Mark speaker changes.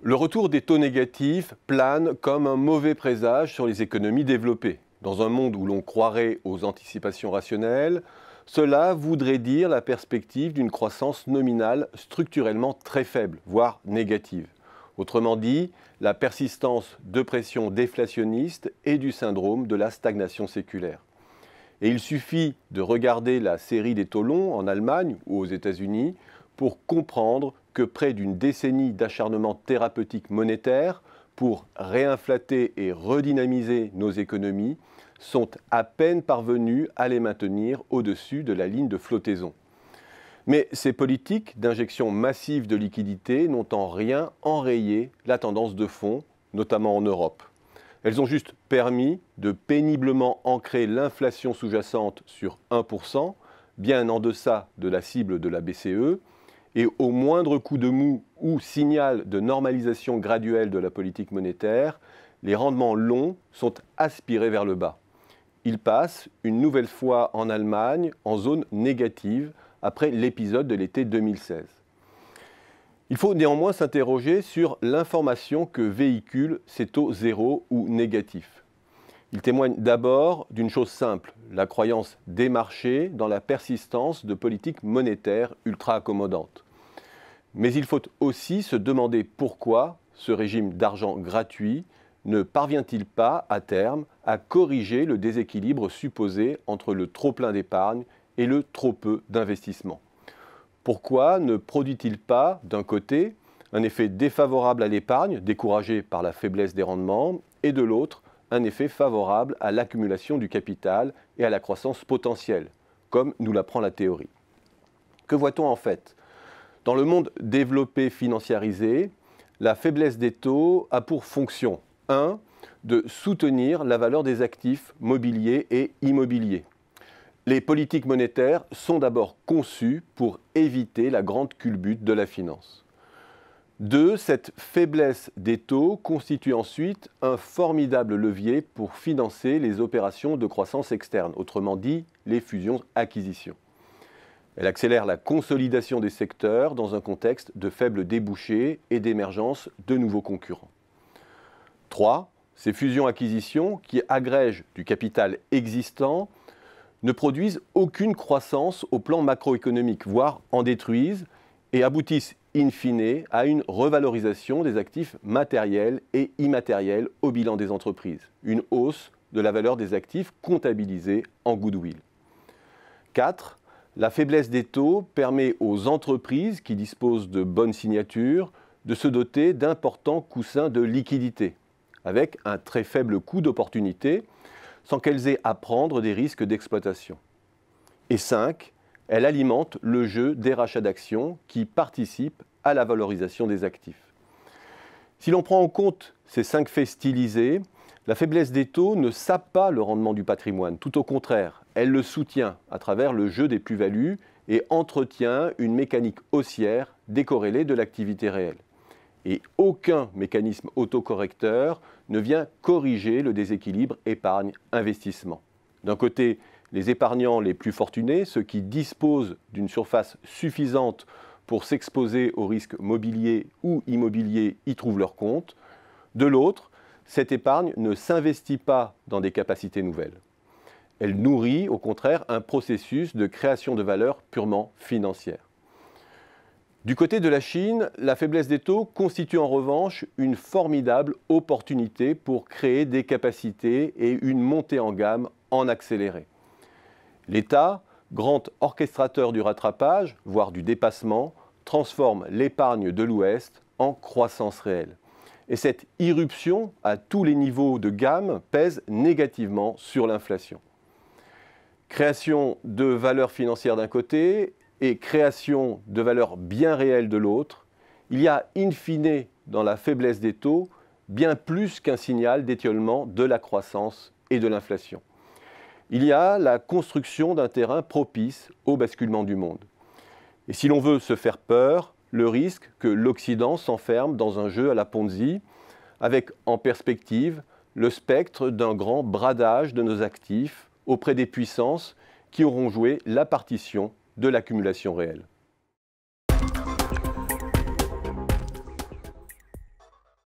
Speaker 1: Le retour des taux négatifs plane comme un mauvais présage sur les économies développées. Dans un monde où l'on croirait aux anticipations rationnelles, cela voudrait dire la perspective d'une croissance nominale structurellement très faible, voire négative. Autrement dit, la persistance de pressions déflationnistes et du syndrome de la stagnation séculaire. Et il suffit de regarder la série des taux longs en Allemagne ou aux États-Unis pour comprendre que près d'une décennie d'acharnement thérapeutique monétaire pour réinflater et redynamiser nos économies sont à peine parvenus à les maintenir au-dessus de la ligne de flottaison. Mais ces politiques d'injection massive de liquidités n'ont en rien enrayé la tendance de fond, notamment en Europe. Elles ont juste permis de péniblement ancrer l'inflation sous-jacente sur 1%, bien en deçà de la cible de la BCE, et au moindre coup de mou ou signal de normalisation graduelle de la politique monétaire, les rendements longs sont aspirés vers le bas. Ils passent une nouvelle fois en Allemagne en zone négative après l'épisode de l'été 2016. Il faut néanmoins s'interroger sur l'information que véhiculent ces taux zéro ou négatifs. Ils témoignent d'abord d'une chose simple, la croyance des marchés dans la persistance de politiques monétaires ultra-accommodantes. Mais il faut aussi se demander pourquoi ce régime d'argent gratuit ne parvient-il pas à terme à corriger le déséquilibre supposé entre le trop-plein d'épargne et le trop-peu d'investissement. Pourquoi ne produit-il pas, d'un côté, un effet défavorable à l'épargne, découragé par la faiblesse des rendements, et de l'autre, un effet favorable à l'accumulation du capital et à la croissance potentielle, comme nous l'apprend la théorie. Que voit-on en fait? Dans le monde développé financiarisé, la faiblesse des taux a pour fonction 1. De soutenir la valeur des actifs mobiliers et immobiliers. Les politiques monétaires sont d'abord conçues pour éviter la grande culbute de la finance. 2. Cette faiblesse des taux constitue ensuite un formidable levier pour financer les opérations de croissance externe, autrement dit les fusions-acquisitions. Elle accélère la consolidation des secteurs dans un contexte de faibles débouchés et d'émergence de nouveaux concurrents. 3. Ces fusions-acquisitions, qui agrègent du capital existant, ne produisent aucune croissance au plan macroéconomique, voire en détruisent, et aboutissent in fine à une revalorisation des actifs matériels et immatériels au bilan des entreprises, une hausse de la valeur des actifs comptabilisés en goodwill. 4. La faiblesse des taux permet aux entreprises qui disposent de bonnes signatures de se doter d'importants coussins de liquidité, avec un très faible coût d'opportunité, sans qu'elles aient à prendre des risques d'exploitation. Et 5, elle alimente le jeu des rachats d'actions qui participent à la valorisation des actifs. Si l'on prend en compte ces 5 faits stylisés, la faiblesse des taux ne sape pas le rendement du patrimoine, tout au contraire, elle le soutient à travers le jeu des plus-values et entretient une mécanique haussière décorrélée de l'activité réelle. Et aucun mécanisme autocorrecteur ne vient corriger le déséquilibre épargne-investissement. D'un côté, les épargnants les plus fortunés, ceux qui disposent d'une surface suffisante pour s'exposer aux risques mobiliers ou immobiliers, y trouvent leur compte. De l'autre, cette épargne ne s'investit pas dans des capacités nouvelles. Elle nourrit, au contraire, un processus de création de valeur purement financière. Du côté de la Chine, la faiblesse des taux constitue en revanche une formidable opportunité pour créer des capacités et une montée en gamme en accéléré. L'État, grand orchestrateur du rattrapage, voire du dépassement, transforme l'épargne de l'Ouest en croissance réelle. Et cette irruption à tous les niveaux de gamme pèse négativement sur l'inflation. Création de valeurs financières d'un côté et création de valeurs bien réelles de l'autre, il y a in fine dans la faiblesse des taux bien plus qu'un signal d'étiolement de la croissance et de l'inflation. Il y a la construction d'un terrain propice au basculement du monde. Et si l'on veut se faire peur, le risque que l'Occident s'enferme dans un jeu à la Ponzi, avec en perspective le spectre d'un grand bradage de nos actifs auprès des puissances qui auront joué la partition de l'accumulation réelle.